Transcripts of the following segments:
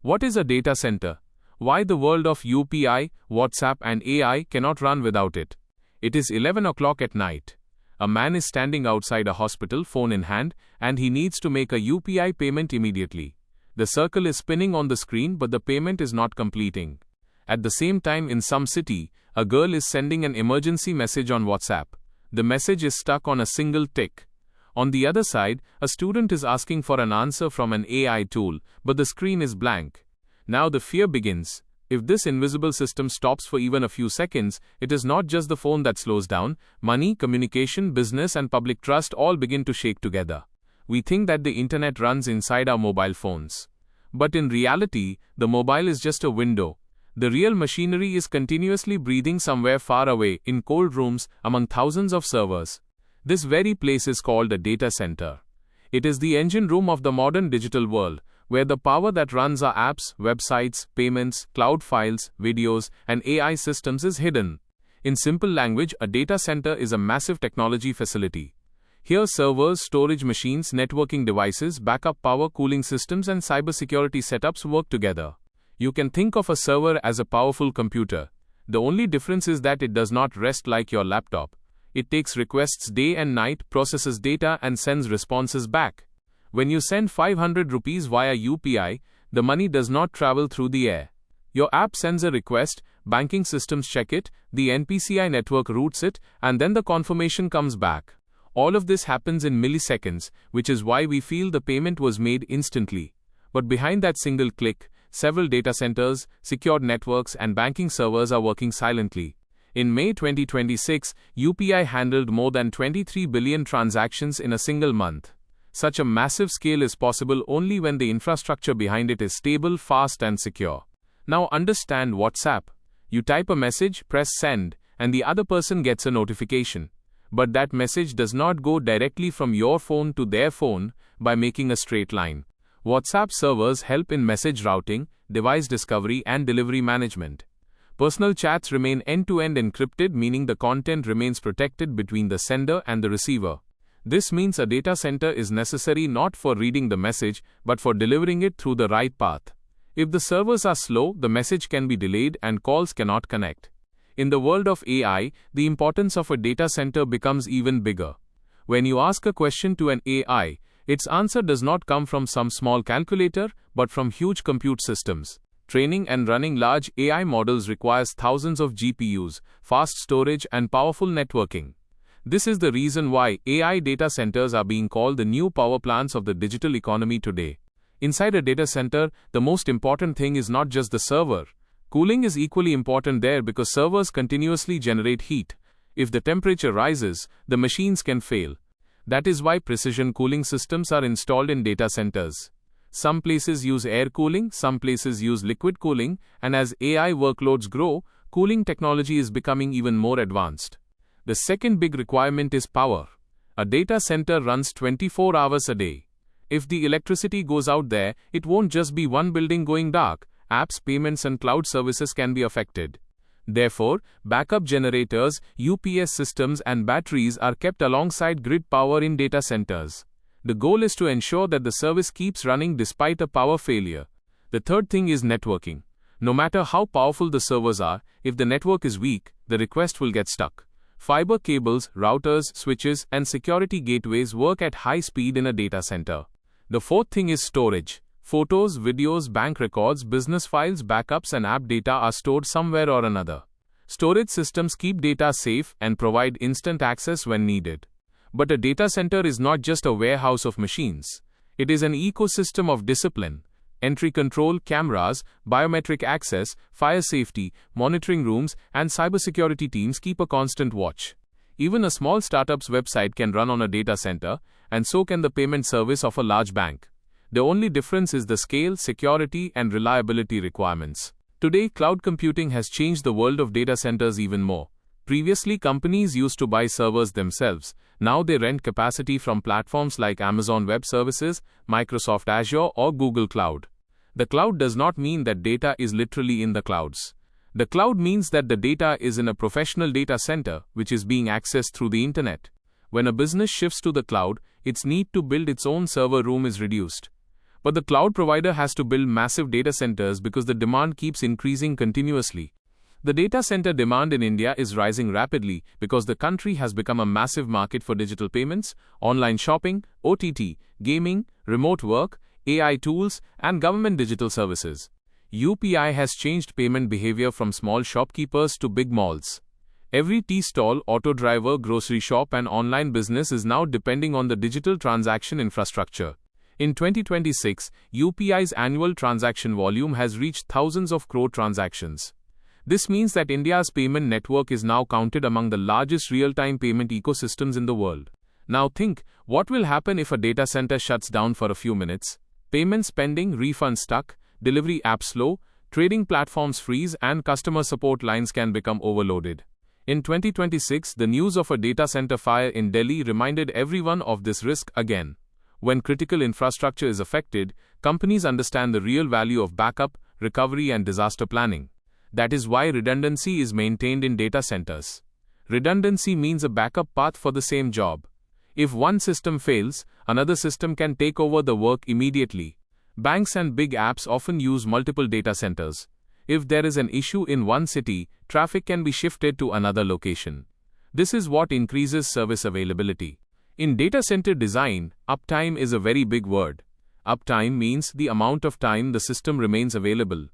What is a data center? Why the world of UPI, WhatsApp and AI cannot run without it? It is 11 o'clock at night. A man is standing outside a hospital, phone in hand, and he needs to make a UPI payment immediately. The circle is spinning on the screen, but the payment is not completing. At the same time, in some city, a girl is sending an emergency message on WhatsApp. The message is stuck on a single tick. On the other side, a student is asking for an answer from an AI tool, but the screen is blank. Now the fear begins. If this invisible system stops for even a few seconds, it is not just the phone that slows down. Money, communication, business and public trust all begin to shake together. We think that the internet runs inside our mobile phones. But in reality, the mobile is just a window. The real machinery is continuously breathing somewhere far away, in cold rooms, among thousands of servers. This very place is called a data center. It is the engine room of the modern digital world, where the power that runs our apps, websites, payments, cloud files, videos, and AI systems is hidden. In simple language, a data center is a massive technology facility. Here servers, storage machines, networking devices, backup power, cooling systems, and cybersecurity setups work together. You can think of a server as a powerful computer. The only difference is that it does not rest like your laptop. It takes requests day and night, processes data, and sends responses back. When you send 500 rupees via UPI, the money does not travel through the air. Your app sends a request, banking systems check it, the NPCI network routes it, and then the confirmation comes back. All of this happens in milliseconds, which is why we feel the payment was made instantly. But behind that single click, several data centers, secured networks, and banking servers are working silently. In May 2026, UPI handled more than 23 billion transactions in a single month. Such a massive scale is possible only when the infrastructure behind it is stable, fast, and secure. Now understand WhatsApp. You type a message, press send, and the other person gets a notification. But that message does not go directly from your phone to their phone by making a straight line. WhatsApp servers help in message routing, device discovery, and delivery management. Personal chats remain end-to-end encrypted, meaning the content remains protected between the sender and the receiver. This means a data center is necessary not for reading the message, but for delivering it through the right path. If the servers are slow, the message can be delayed and calls cannot connect. In the world of AI, the importance of a data center becomes even bigger. When you ask a question to an AI, its answer does not come from some small calculator, but from huge compute systems. Training and running large AI models requires thousands of GPUs, fast storage, and powerful networking. This is the reason why AI data centers are being called the new power plants of the digital economy today. Inside a data center, the most important thing is not just the server. Cooling is equally important there because servers continuously generate heat. If the temperature rises, the machines can fail. That is why precision cooling systems are installed in data centers. Some places use air cooling, some places use liquid cooling, and as AI workloads grow, cooling technology is becoming even more advanced. The second big requirement is power. A data center runs 24 hours a day. If the electricity goes out there, it won't just be one building going dark. Apps, payments, and cloud services can be affected. Therefore, backup generators, UPS systems, and batteries are kept alongside grid power in data centers. The goal is to ensure that the service keeps running despite a power failure. The third thing is networking. No matter how powerful the servers are, if the network is weak, the request will get stuck. Fiber cables, routers, switches, and security gateways work at high speed in a data center. The fourth thing is storage. Photos, videos, bank records, business files, backups, and app data are stored somewhere or another. Storage systems keep data safe and provide instant access when needed. But a data center is not just a warehouse of machines. It is an ecosystem of discipline. Entry control, cameras, biometric access, fire safety, monitoring rooms, and cybersecurity teams keep a constant watch. Even a small startup's website can run on a data center, and so can the payment service of a large bank. The only difference is the scale, security, and reliability requirements. Today, cloud computing has changed the world of data centers even more. Previously, companies used to buy servers themselves. Now they rent capacity from platforms like Amazon Web Services, Microsoft Azure, or Google Cloud. The cloud does not mean that data is literally in the clouds. The cloud means that the data is in a professional data center, which is being accessed through the internet. When a business shifts to the cloud, its need to build its own server room is reduced. But the cloud provider has to build massive data centers because the demand keeps increasing continuously. The data center demand in India is rising rapidly because the country has become a massive market for digital payments, online shopping, OTT, gaming, remote work, AI tools, and government digital services. UPI has changed payment behavior from small shopkeepers to big malls. Every tea stall, auto driver, grocery shop, and online business is now depending on the digital transaction infrastructure. In 2026, UPI's annual transaction volume has reached thousands of crore transactions. This means that India's payment network is now counted among the largest real-time payment ecosystems in the world. Now think, what will happen if a data center shuts down for a few minutes? Payments pending, refunds stuck, delivery apps slow, trading platforms freeze, and customer support lines can become overloaded. In 2026, the news of a data center fire in Delhi reminded everyone of this risk again. When critical infrastructure is affected, companies understand the real value of backup, recovery, and disaster planning. That is why redundancy is maintained in data centers. Redundancy means a backup path for the same job. If one system fails, another system can take over the work immediately. Banks and big apps often use multiple data centers. If there is an issue in one city, traffic can be shifted to another location. This is what increases service availability. In data center design, uptime is a very big word. Uptime means the amount of time the system remains available.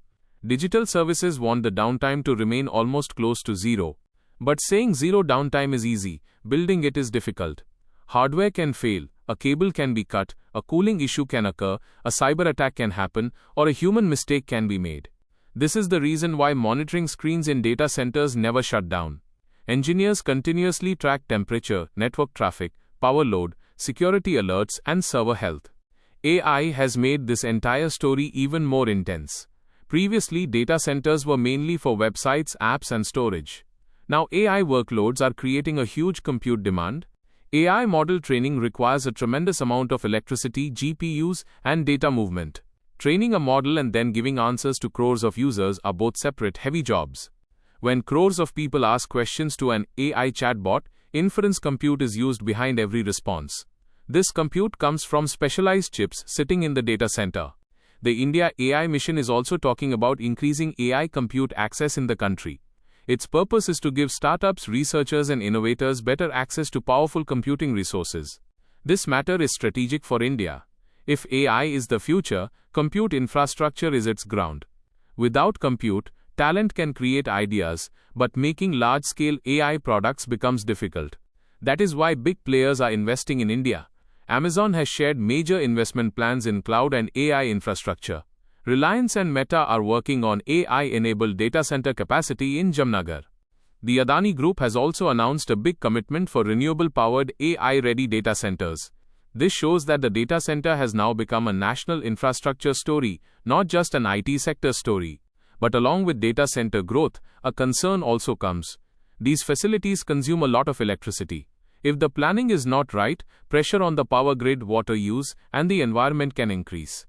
Digital services want the downtime to remain almost close to zero. But saying zero downtime is easy, building it is difficult. Hardware can fail, a cable can be cut, a cooling issue can occur, a cyber attack can happen, or a human mistake can be made. This is the reason why monitoring screens in data centers never shut down. Engineers continuously track temperature, network traffic, power load, security alerts, and server health. AI has made this entire story even more intense. Previously, data centers were mainly for websites, apps, and storage. Now AI workloads are creating a huge compute demand. AI model training requires a tremendous amount of electricity, GPUs, and data movement. Training a model and then giving answers to crores of users are both separate, heavy jobs. When crores of people ask questions to an AI chatbot, inference compute is used behind every response. This compute comes from specialized chips sitting in the data center. The India AI mission is also talking about increasing AI compute access in the country. Its purpose is to give startups, researchers, and innovators better access to powerful computing resources. This matter is strategic for India. If AI is the future, compute infrastructure is its ground. Without compute, talent can create ideas, but making large-scale AI products becomes difficult. That is why big players are investing in India. Amazon has shared major investment plans in cloud and AI infrastructure. Reliance and Meta are working on AI-enabled data center capacity in Jamnagar. The Adani Group has also announced a big commitment for renewable-powered AI-ready data centers. This shows that the data center has now become a national infrastructure story, not just an IT sector story. But along with data center growth, a concern also comes. These facilities consume a lot of electricity. If the planning is not right, pressure on the power grid, water use, and the environment can increase.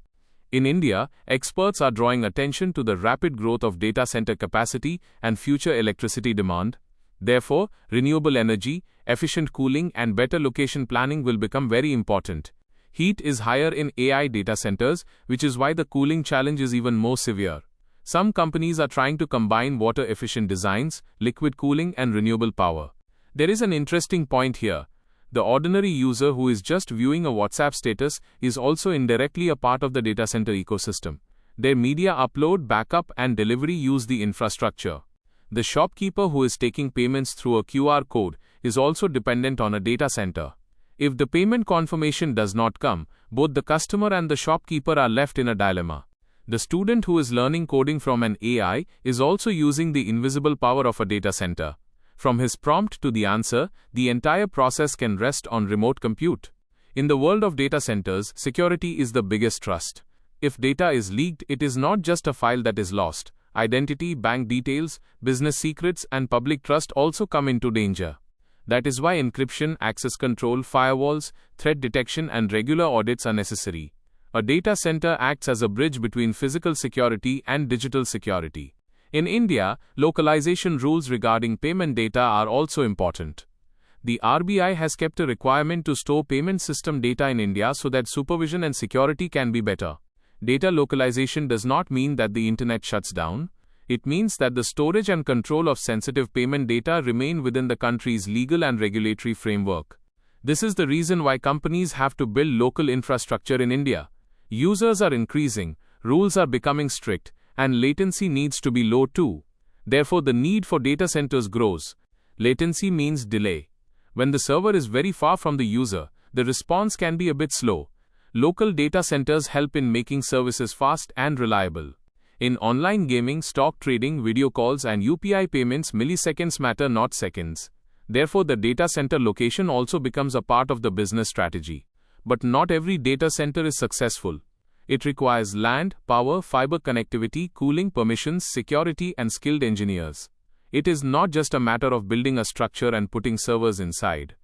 In India, experts are drawing attention to the rapid growth of data center capacity and future electricity demand. Therefore, renewable energy, efficient cooling, and better location planning will become very important. Heat is higher in AI data centers, which is why the cooling challenge is even more severe. Some companies are trying to combine water-efficient designs, liquid cooling, and renewable power. There is an interesting point here. The ordinary user who is just viewing a WhatsApp status is also indirectly a part of the data center ecosystem. Their media upload, backup, and delivery use the infrastructure. The shopkeeper who is taking payments through a QR code is also dependent on a data center. If the payment confirmation does not come, both the customer and the shopkeeper are left in a dilemma. The student who is learning coding from an AI is also using the invisible power of a data center. From his prompt to the answer, the entire process can rest on remote compute. In the world of data centers, security is the biggest trust. If data is leaked, it is not just a file that is lost. Identity, bank details, business secrets, and public trust also come into danger. That is why encryption, access control, firewalls, threat detection, and regular audits are necessary. A data center acts as a bridge between physical security and digital security. In India, localization rules regarding payment data are also important. The RBI has kept a requirement to store payment system data in India so that supervision and security can be better. Data localization does not mean that the internet shuts down. It means that the storage and control of sensitive payment data remain within the country's legal and regulatory framework. This is the reason why companies have to build local infrastructure in India. Users are increasing, rules are becoming strict, and latency needs to be low too. Therefore, the need for data centers grows. Latency means delay. When the server is very far from the user, the response can be a bit slow. Local data centers help in making services fast and reliable. In online gaming, stock trading, video calls, and UPI payments, milliseconds matter, not seconds. Therefore, the data center location also becomes a part of the business strategy. But not every data center is successful. It requires land, power, fiber connectivity, cooling, permissions, security, and skilled engineers. It is not just a matter of building a structure and putting servers inside.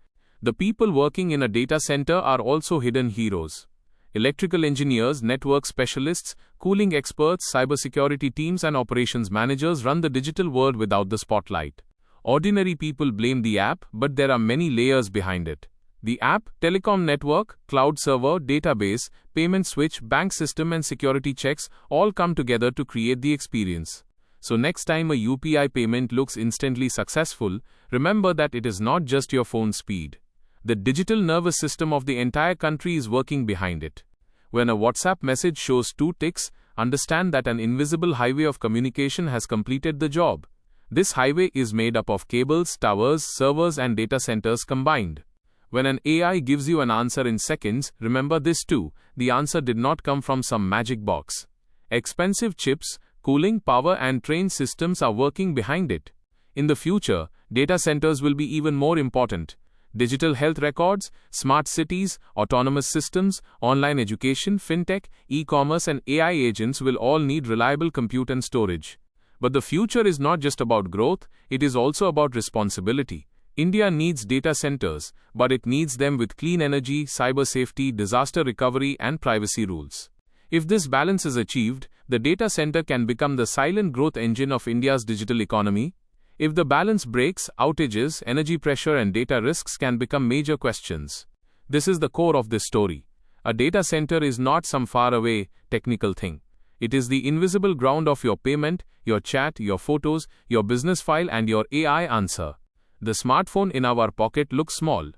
The people working in a data center are also hidden heroes. Electrical engineers, network specialists, cooling experts, cybersecurity teams, and operations managers run the digital world without the spotlight. Ordinary people blame the app, but there are many layers behind it. The app, telecom network, cloud server, database, payment switch, bank system, and security checks all come together to create the experience. So next time a UPI payment looks instantly successful, remember that it is not just your phone speed. The digital nervous system of the entire country is working behind it. When a WhatsApp message shows 2 ticks, understand that an invisible highway of communication has completed the job. This highway is made up of cables, towers, servers, and data centers combined. When an AI gives you an answer in seconds, remember this too: the answer did not come from some magic box. Expensive chips, cooling, power, and train systems are working behind it. In the future, data centers will be even more important. Digital health records, smart cities, autonomous systems, online education, fintech, e-commerce, and AI agents will all need reliable compute and storage. But the future is not just about growth, it is also about responsibility. India needs data centers, but it needs them with clean energy, cyber safety, disaster recovery, and privacy rules. If this balance is achieved, the data center can become the silent growth engine of India's digital economy. If the balance breaks, outages, energy pressure, and data risks can become major questions. This is the core of this story. A data center is not some faraway, technical thing. It is the invisible ground of your payment, your chat, your photos, your business file, and your AI answer. The smartphone in our pocket looks small,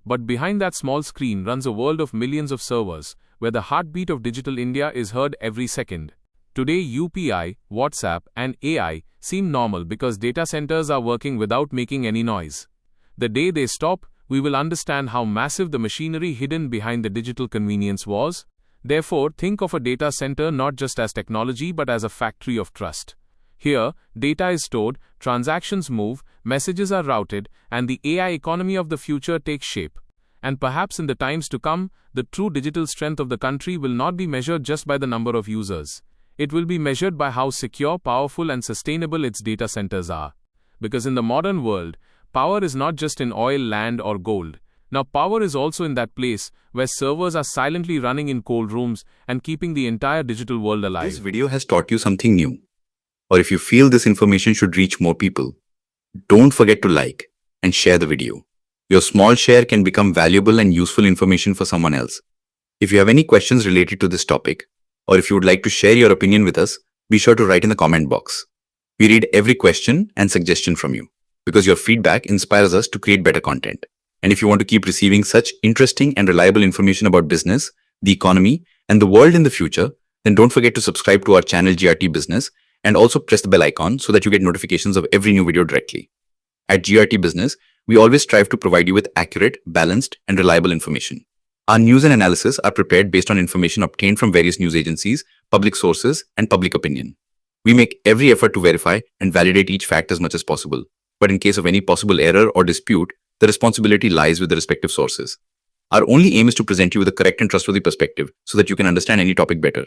but behind that small screen runs a world of millions of servers, where the heartbeat of digital India is heard every second. Today, UPI, WhatsApp, and AI seem normal because data centers are working without making any noise. The day they stop, we will understand how massive the machinery hidden behind the digital convenience was. Therefore, think of a data center not just as technology but as a factory of trust. Here, data is stored, transactions move, messages are routed, and the AI economy of the future takes shape. And perhaps in the times to come, the true digital strength of the country will not be measured just by the number of users. It will be measured by how secure, powerful, and sustainable its data centers are. Because in the modern world, power is not just in oil, land, or gold. Now power is also in that place where servers are silently running in cold rooms and keeping the entire digital world alive. This video has taught you something new. Or if you feel this information should reach more people, don't forget to like and share the video. Your small share can become valuable and useful information for someone else. If you have any questions related to this topic, or if you would like to share your opinion with us, be sure to write in the comment box. We read every question and suggestion from you, because your feedback inspires us to create better content. And if you want to keep receiving such interesting and reliable information about business, the economy, and the world in the future, then don't forget to subscribe to our channel GRT Business and also press the bell icon so that you get notifications of every new video directly. At GRT Business, we always strive to provide you with accurate, balanced, and reliable information. Our news and analysis are prepared based on information obtained from various news agencies, public sources, and public opinion. We make every effort to verify and validate each fact as much as possible. But in case of any possible error or dispute, the responsibility lies with the respective sources. Our only aim is to present you with a correct and trustworthy perspective so that you can understand any topic better.